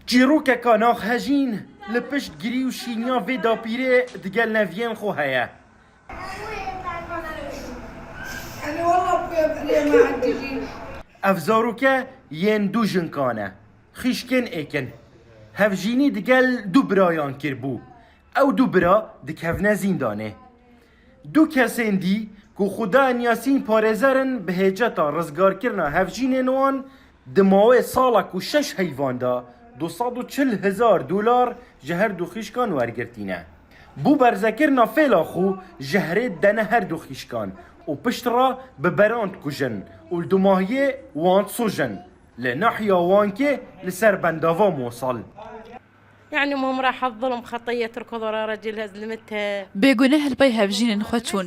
چیرۆکێکا ناخەژین لە پشت گیری و شینیا vê dapîrê digel neviyên xwe heye. Ev zaroke yên du jinkan e. Xîşkên êkin. Hevjînî digel du birayan kirbû. Ew du bira dikevne zîndanê. Du kesên dî ku Xwedayên Yasîn parêzerin bi hêceta rizgarkirina hevjînên wan di mawê salek û 6 heyvan da $240,000 ji her du xîşkan wergirtîne. Bû berzekirina fêla xwe ji herê dene her du xîşkan û pişt re bi beran dikujin û li dumahiyê wan sojin. Li nahiya wankê li ser bendava Mosal. يعني مهم راح الظلم خطية تركض ورا رجل هزلمتها بێگونە هەلبەی هەڤژینên xwe çûn.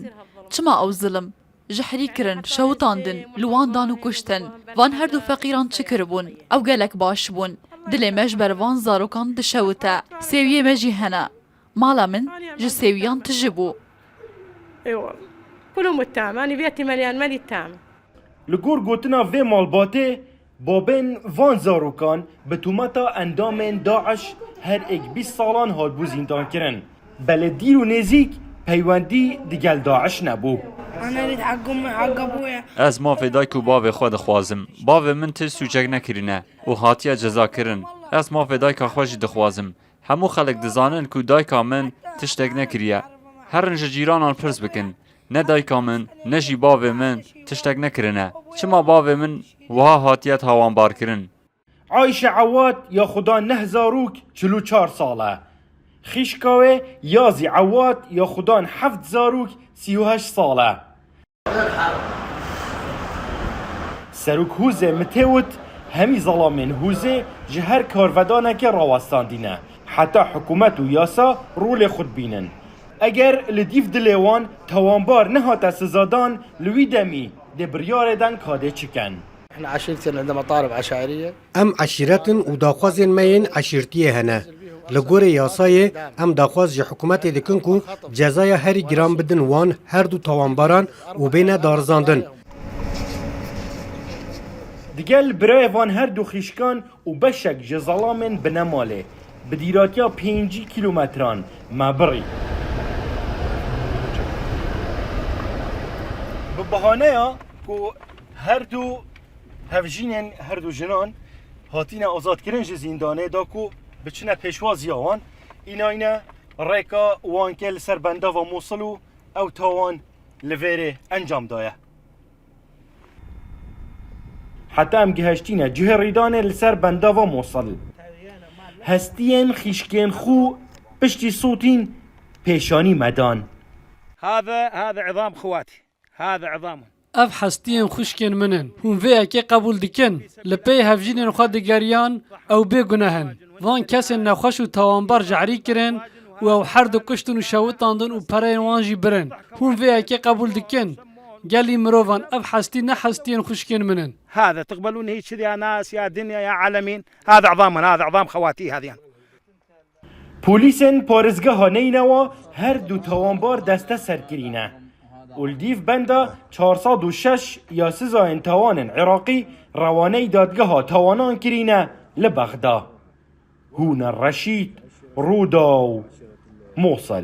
Çima ew zilim? Ji herî kirin, şewitandin, li wan dan û kuştin. Van her du feqîran çi kiribûn? Ew gelek baş bûn. Dilê me ji ber van zarokan dişewite. Sêwiyê me jî hene. Mala min ji sêwiyan tije bû. اي والله كلهم متهم انا بيتي مليان ملي التام. Li gor gotina vê malbatê babên van zarokan bi tûmeta endamên Daeş her êk 20 salan hatbû zîndankirin. Beledîr û nêzik peywendî digel Daeş nebû. Ez mavê dayk û bavê xwe dixwazim. Bavê min tê sûcek nekirîne û hatiye cezakirin. Ez mavê dayka xwe jî dixwazim. Hemû xelek dizanin ku dayka min tiştek nekiriye. Herin ji cîranan pirs bikin. Ne dayka min, ne jî bavê min tiştek nekirine. Çima bavê min wiha hatiye tawanbar kirin. Ayşe Awad ya Xuda neh zarok 44 sal e. Xîşka wê Yazî Awad ya Xudan 7 zarok 38 sal e. Serok Hûzê Mitewit hemî zalamên Hûzê ji her karvedaneke rawestandîne. Heta hikûmet û yasa rolê xwe dibînin. Eger li dîv dilê wan tawanbar nehate sizadan li wî demî dê biryarê den kadê çikin. احنا عشيرتنا عندنا مطالب عشائريه. ام عشیرتن و داخوازین مین عشیرتیه هنه. لگور یاسای ام داخواز جه حکومت دکن کو جزای هری گرام بدن وان هر دو تاوانباران و بین دارزاندن. Digel birayê van her du xîşkan û beşek ji zalamên binemalê bi dîratiya 5 kilometran me birî. Bi bahaneya ku her du hevjînên her du jinan hatîne azadkirin ji zîndanê da ku biçine pêşwaziya wan înayne rêka wankê li ser bendava Mosul û ew tawan li vêrê encam daye. Heta em giheştîne cihê rîdanê li ser bendava Mosul. Hestiyên xîşkên xwe piştî sotîn pêşanî medan. هذا عظام خواتي هذا عظامهم. اف حستین خوشکن منن هون وی که قبول دکن لپی هفجین خود دیگریان او بگناهن وان کسی نخوش و توانبار جعری کرن و او هر دو کشتن و شوتاندن و پرین وانجی برن هون وی که قبول دکن قالي مروفان اف حستين نحستين خوشكين منن. هذا تقبلون هيك يا ناس يا دنيا يا عالمين هذا عظامنا هذا عظام خواتي هذه. پلیسên parêzgeha Neynewa her du tawanbar deste serkirîne. û dîv benda 406 ya sizayên tawanên Iraqî rewaneyî dadgeha tawanan kirîne li Bexda. Hûn Reşîd, Rûda û Mosul.